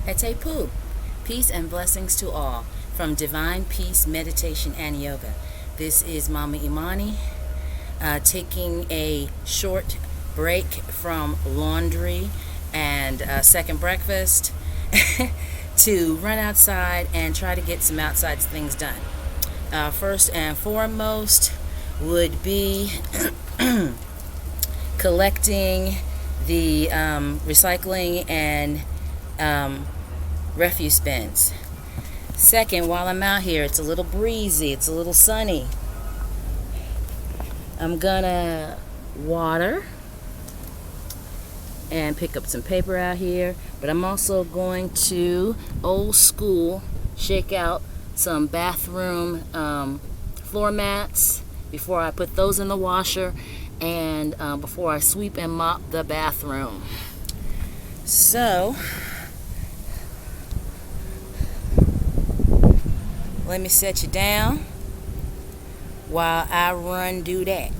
Hetepu, peace and blessings to all, from Divine Peace Meditation and Yoga. This is Mama Imani, taking a short break from laundry and second breakfast to run outside and try to get some outside things done. First and foremost would be collecting the recycling and refuse bins. Second, while I'm out here, it's a little breezy, it's a little sunny. I'm gonna water and pick up some paper out here, but I'm also going to old school shake out some bathroom floor mats before I put those in the washer and before I sweep and mop the bathroom. So let me set you down while I run do that.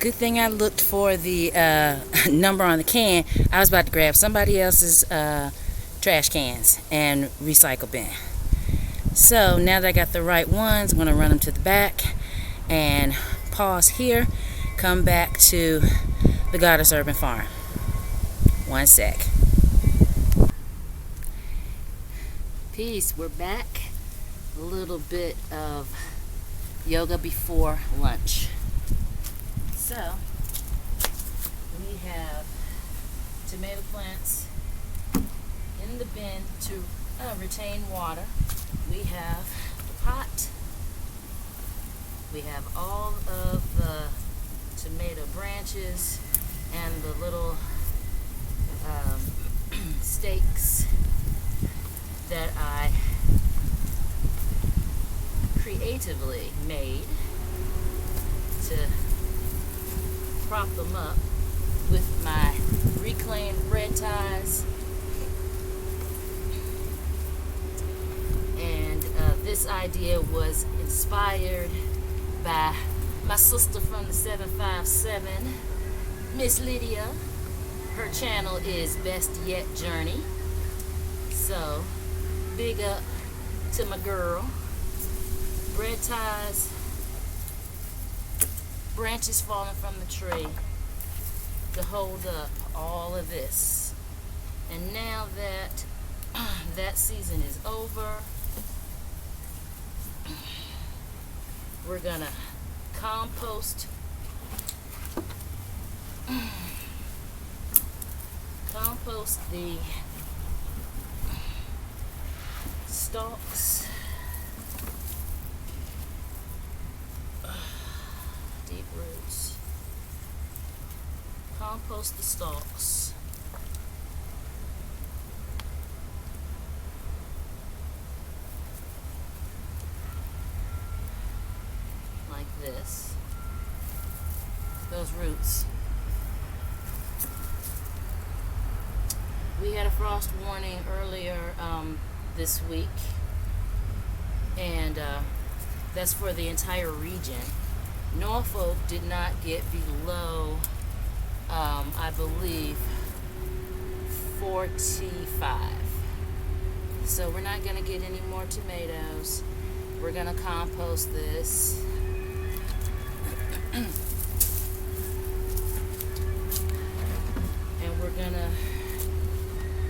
Good thing I looked for the number on the can. I was about to grab somebody else's trash cans and recycle bin. So now that I got the right ones, I'm going to run them to the back and pause here. Come back to the Goddess Urban Farm. One sec. Peace, we're back. A little bit of yoga before lunch. So, we have tomato plants in the bin to retain water. We have the pot. We have all of the tomato branches and the little stakes that I creatively made to prop them up with my reclaimed bread ties. And this idea was inspired by my sister from the 757, Miss Lydia. Her channel is Best Yet Journey. So big up to my girl. Bread ties, branches falling from the tree to hold up all of this. And now that that season is over, we're gonna compost the stalks. Deep roots. Compost the stalks. Like this. Those roots. We had a frost warning earlier this week, and that's for the entire region. Norfolk did not get below, I believe, 45. So we're not going to get any more tomatoes. We're going to compost this. And we're going to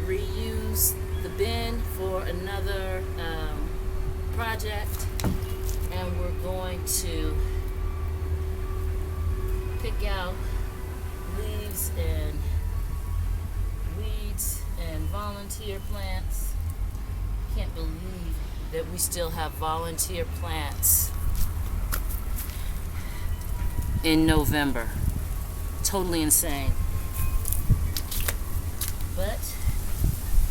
reuse the bin for another project, and we're going to pick out leaves and weeds and volunteer plants. Can't believe that we still have volunteer plants in November. Totally insane. But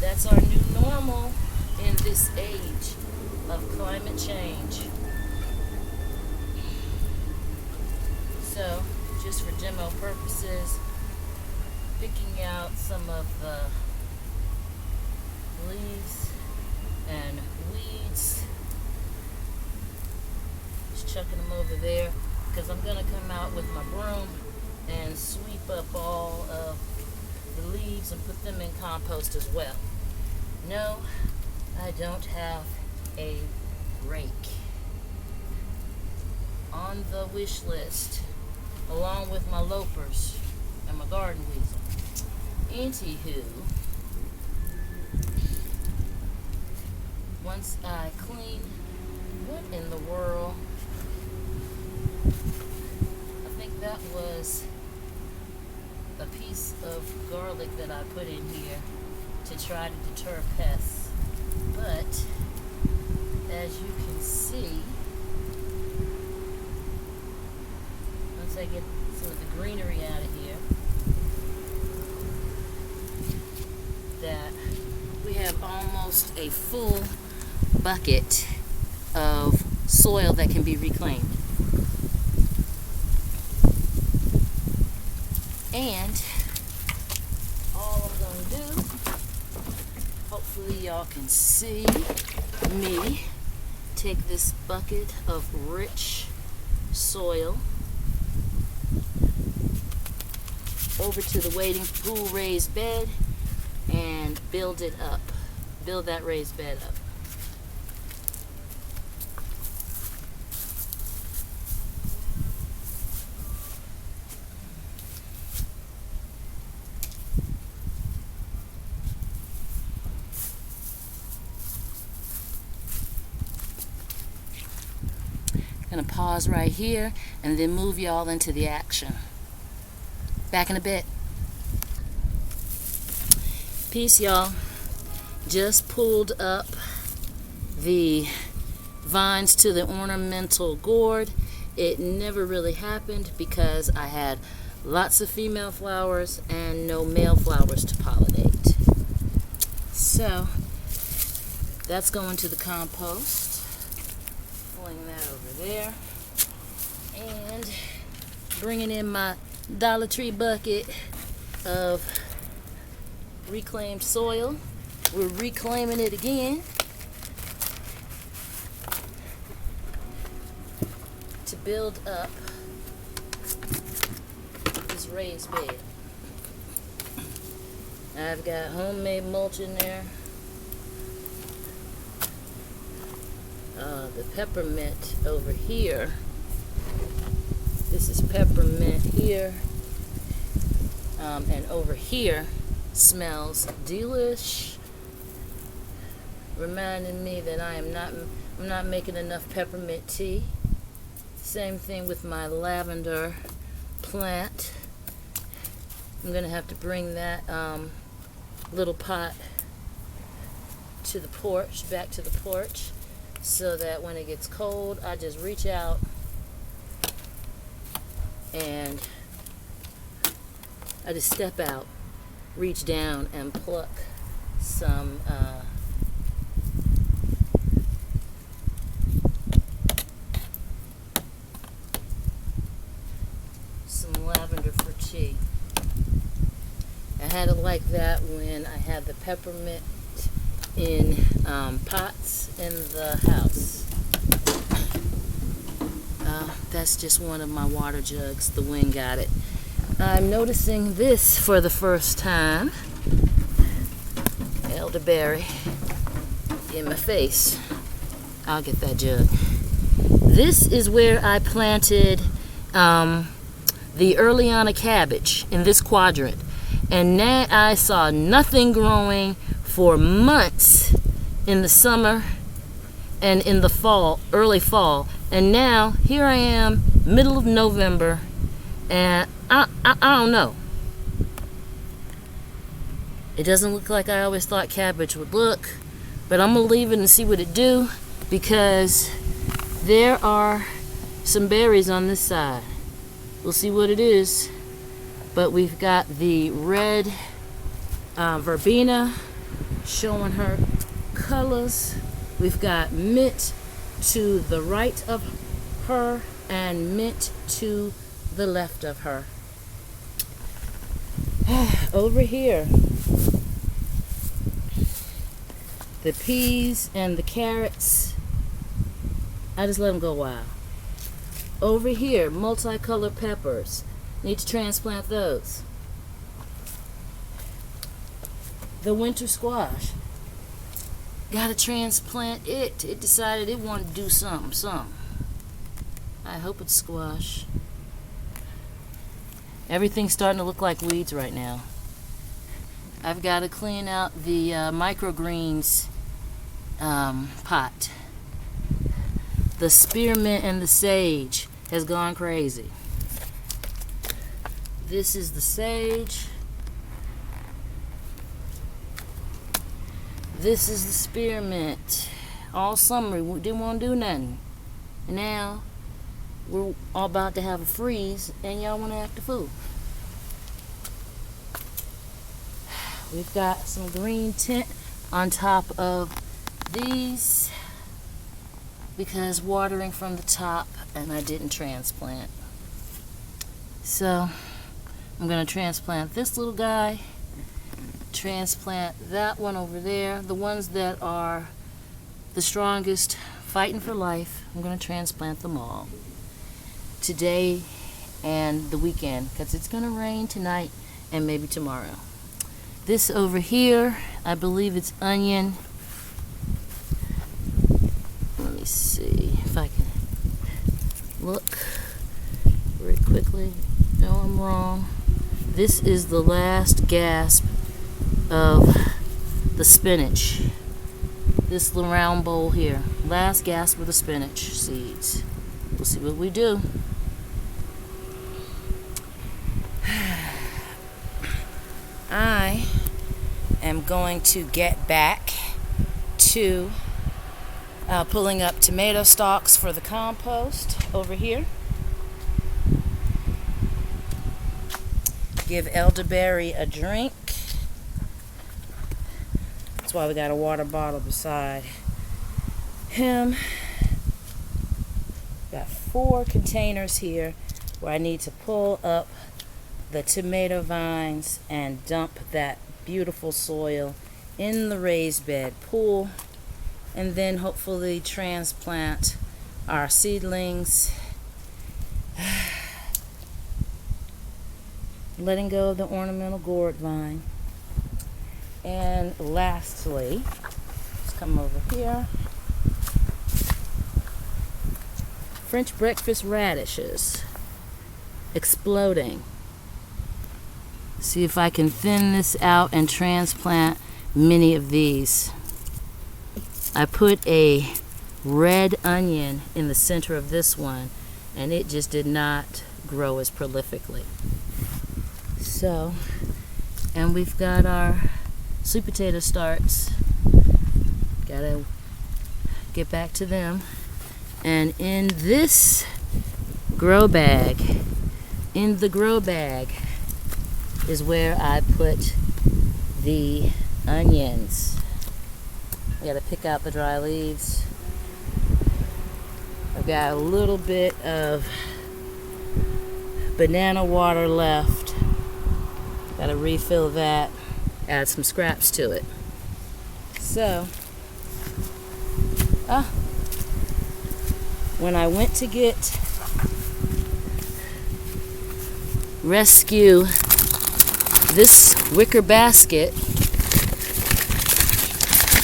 that's our new normal in this age of climate change. So, just for demo purposes, picking out some of the leaves and weeds, just chucking them over there, because I'm going to come out with my broom and sweep up all of the leaves and put them in compost as well. No, I don't have a rake on the wish list, along with my lopers and my garden weasel. Anywho, once I clean, what in the world? I think that was a piece of garlic that I put in here to try to deter pests. But as you can see, once I get some of the greenery out of here, that we have almost a full bucket of soil that can be reclaimed. And all I'm going to do, hopefully y'all can see me take this bucket of rich soil over to the wading pool raised bed and build it up. Build that raised bed up. Gonna pause right here and then move y'all into the action. Back in a bit. Peace, y'all. Just pulled up the vines to the ornamental gourd. It never really happened because I had lots of female flowers and no male flowers to pollinate. So that's going to the compost. Pulling that over there. And bringing in my Dollar Tree bucket of reclaimed soil. We're reclaiming it again to build up this raised bed. I've got homemade mulch in there. The peppermint over here. This is peppermint here. And over here smells delish. Reminding me that I'm not making enough peppermint tea. Same thing with my lavender plant. I'm gonna have to bring that little pot to the porch, back to the porch, so that when it gets cold, I just reach out and I just step out, reach down and pluck some lavender for tea. I had it like that when I had the peppermint in pots in the house. That's just one of my water jugs. The wind got it. I'm noticing this for the first time. Elderberry in my face. I'll get that jug. This is where I planted the earliana cabbage in this quadrant. And now I saw nothing growing for months in the summer and in the fall, early fall. And now here I am, middle of November, and I don't know. It doesn't look like I always thought cabbage would look, but I'm gonna leave it and see what it do, because there are some berries on this side. We'll see what it is. But we've got the red verbena showing her colors. We've got mint to the right of her and mint to the left of her. Over here, the peas and the carrots, I just let them go wild. Over here, multicolored peppers. Need to transplant those. The winter squash. Gotta transplant it. It decided it wanted to do something. I hope it's squash. Everything's starting to look like weeds right now. I've got to clean out the microgreens pot. The spearmint and the sage has gone crazy. This is the sage. This is the spearmint. All summer we didn't want to do nothing. And now we're all about to have a freeze and y'all want to act a fool. We've got some green tint on top of these because watering from the top and I didn't transplant. So I'm going to transplant this little guy, transplant that one over there. The ones that are the strongest, fighting for life, I'm going to transplant them all today and the weekend, because it's going to rain tonight and maybe tomorrow. This over here, I believe it's onion. Let me see if I can look very quickly. No, I'm wrong. This is the last gasp of the spinach. This little round bowl here. Last gasp of the spinach seeds. We'll see what we do. I am going to get back to pulling up tomato stalks for the compost over here. Give elderberry a drink. That's why we got a water bottle beside him. Got 4 containers here where I need to pull up the tomato vines and dump that beautiful soil in the raised bed pool, and then hopefully transplant our seedlings. Letting go of the ornamental gourd vine. And lastly, let's come over here. French breakfast radishes exploding. See if I can thin this out and transplant many of these. I put a red onion in the center of this one, and it just did not grow as prolifically. So, and we've got our sweet potato starts Gotta get back to them. And in this grow bag, is where I put the onions. I gotta pick out the dry leaves. I've got a little bit of banana water left. Gotta refill that, add some scraps to it. So, when I went to rescue this wicker basket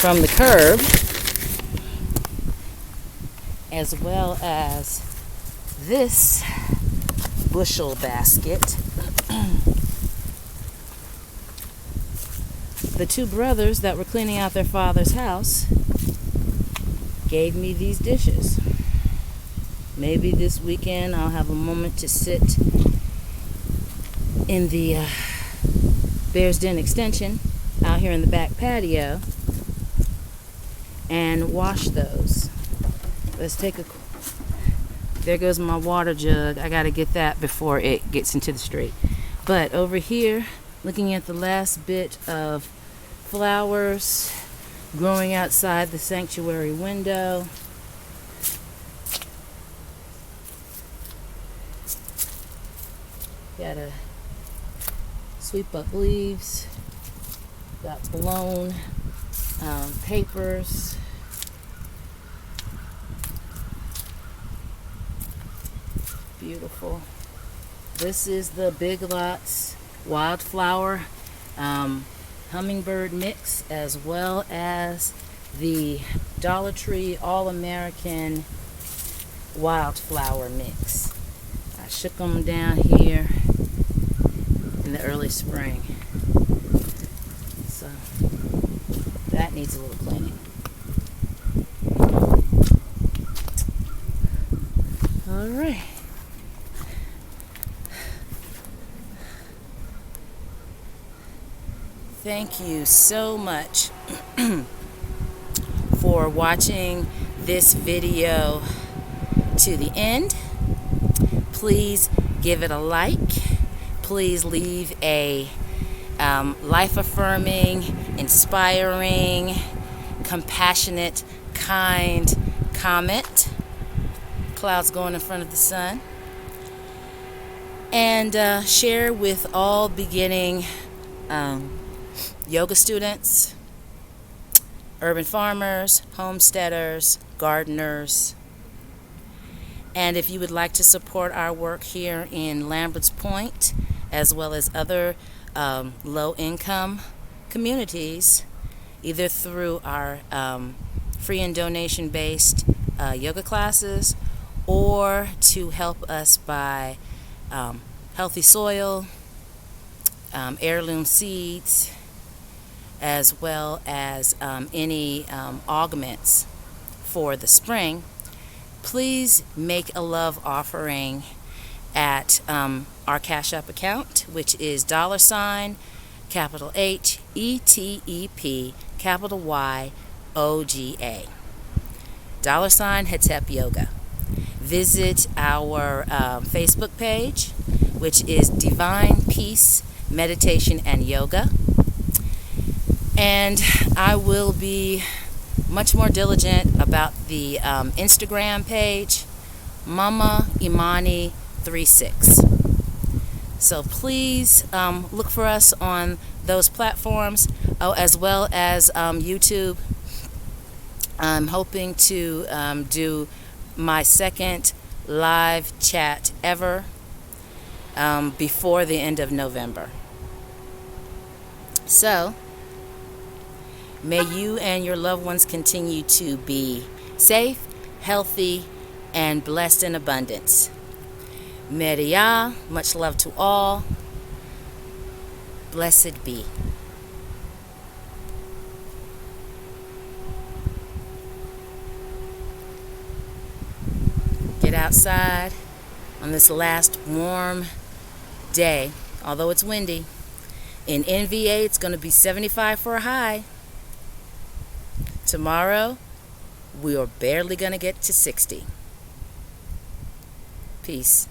from the curb, as well as this bushel basket, the two brothers that were cleaning out their father's house gave me these dishes. Maybe this weekend I'll have a moment to sit in the Bear's Den extension out here in the back patio and wash those. Let's take a... There goes my water jug. I gotta get that before it gets into the street. But over here, looking at the last bit of flowers growing outside the sanctuary window. Gotta sweep up leaves. Got blown papers. Beautiful. This is the Big Lots wildflower hummingbird mix, as well as the Dollar Tree All-American wildflower mix. I shook them down here in the early spring. So that needs a little cleaning. All right. Thank you so much for watching this video to the end. Please give it a like. Please leave a life-affirming, inspiring, compassionate, kind comment. Clouds going in front of the sun. And share with all beginning yoga students, urban farmers, homesteaders, gardeners. And if you would like to support our work here in Lambert's Point, as well as other low-income communities, either through our free and donation-based yoga classes, or to help us buy healthy soil, heirloom seeds, as well as any augments for the spring, please make a love offering at our Cash App account, which is $, capital H, ETEP, capital Y, OGA. $ Hetepu Yoga. Visit our Facebook page, which is Divine Peace Meditation and Yoga. And I will be much more diligent about the Instagram page, Mama Imani 36. So please look for us on those platforms, as well as YouTube. I'm hoping to do my second live chat ever before the end of November. So, may you and your loved ones continue to be safe, healthy, and blessed in abundance. Meriah, much love to all. Blessed be. Get outside on this last warm day, although it's windy. In NVA, it's going to be 75 for a high. Tomorrow, we are barely going to get to 60. Peace.